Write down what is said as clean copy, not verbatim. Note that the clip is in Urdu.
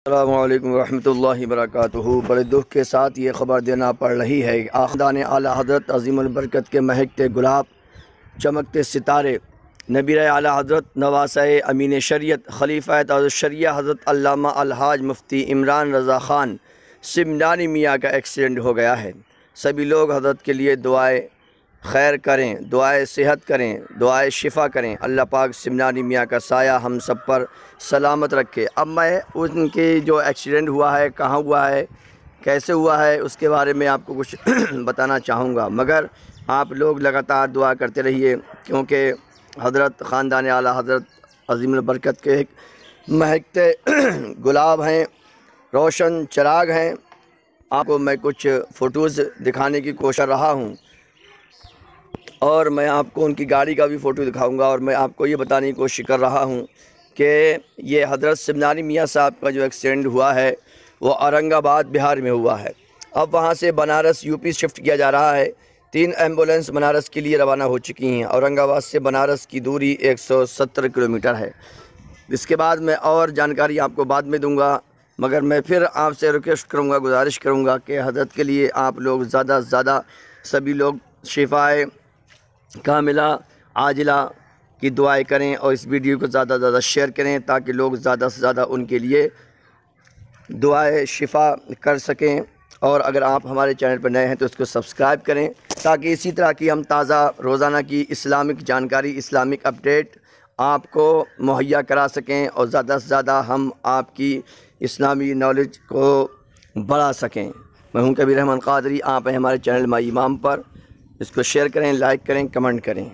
السلام علیکم ورحمۃ اللہ وبرکاتہ۔ بڑے دکھ کے ساتھ یہ خبر دینا پڑ رہی ہے کہ خاندان اعلیٰ حضرت عظیم البرکت کے مہکتے گلاب، چمکتے ستارے، نبی اعلیٰ حضرت نواسہ امین شریعت خلیفہ تاج الشریعہ حضرت علامہ الحاج مفتی عمران رضا خان سمنانی میاں کا ایکسیڈنٹ ہو گیا ہے۔ سبھی لوگ حضرت کے لیے دعائے خیر کریں، دعائے صحت کریں، دعائے شفا کریں۔ اللہ پاک سمنانی میاں کا سایہ ہم سب پر سلامت رکھے۔ اب میں ان کے جو ایکسیڈنٹ ہوا ہے، کہاں ہوا ہے، کیسے ہوا ہے، اس کے بارے میں آپ کو کچھ بتانا چاہوں گا، مگر آپ لوگ لگاتار دعا کرتے رہیے، کیونکہ حضرت خاندان اعلیٰ حضرت عظیم البرکت کے ایک مہکتے گلاب ہیں، روشن چراغ ہیں۔ آپ کو میں کچھ فوٹوز دکھانے کی کوشش کر رہا ہوں، اور میں آپ کو ان کی گاڑی کا بھی فوٹو دکھاؤں گا، اور میں آپ کو یہ بتانے کی کوشش کر رہا ہوں کہ یہ حضرت سمنانی میاں صاحب کا جو ایکسیڈنٹ ہوا ہے وہ اورنگ آباد بہار میں ہوا ہے۔ اب وہاں سے بنارس یوپی شفٹ کیا جا رہا ہے۔ 3 ایمبولینس بنارس کے لیے روانہ ہو چکی ہیں۔ اورنگ آباد سے بنارس کی دوری 170 کلومیٹر ہے۔ اس کے بعد میں اور جانکاری آپ کو بعد میں دوں گا، مگر میں پھر آپ سے ریکویسٹ کروں گا، گزارش کروں گا کہ حضرت کے لیے آپ لوگ زیادہ سے زیادہ سبھی لوگ شفائے کاملہ عاجلہ کی دعائیں کریں، اور اس ویڈیو کو زیادہ سے زیادہ شیئر کریں تاکہ لوگ زیادہ سے زیادہ ان کے لیے دعائیں شفا کر سکیں۔ اور اگر آپ ہمارے چینل پر نئے ہیں تو اس کو سبسکرائب کریں تاکہ اسی طرح کی ہم تازہ روزانہ کی اسلامک جانکاری، اسلامک اپڈیٹ آپ کو مہیا کرا سکیں، اور زیادہ سے زیادہ ہم آپ کی اسلامی نالج کو بڑھا سکیں۔ میں ہوں کبیر رحمان قادری، آپ ہیں ہمارے چینل مائی امام پر۔ اس کو شیئر کریں، لائک کریں، کمنٹ کریں۔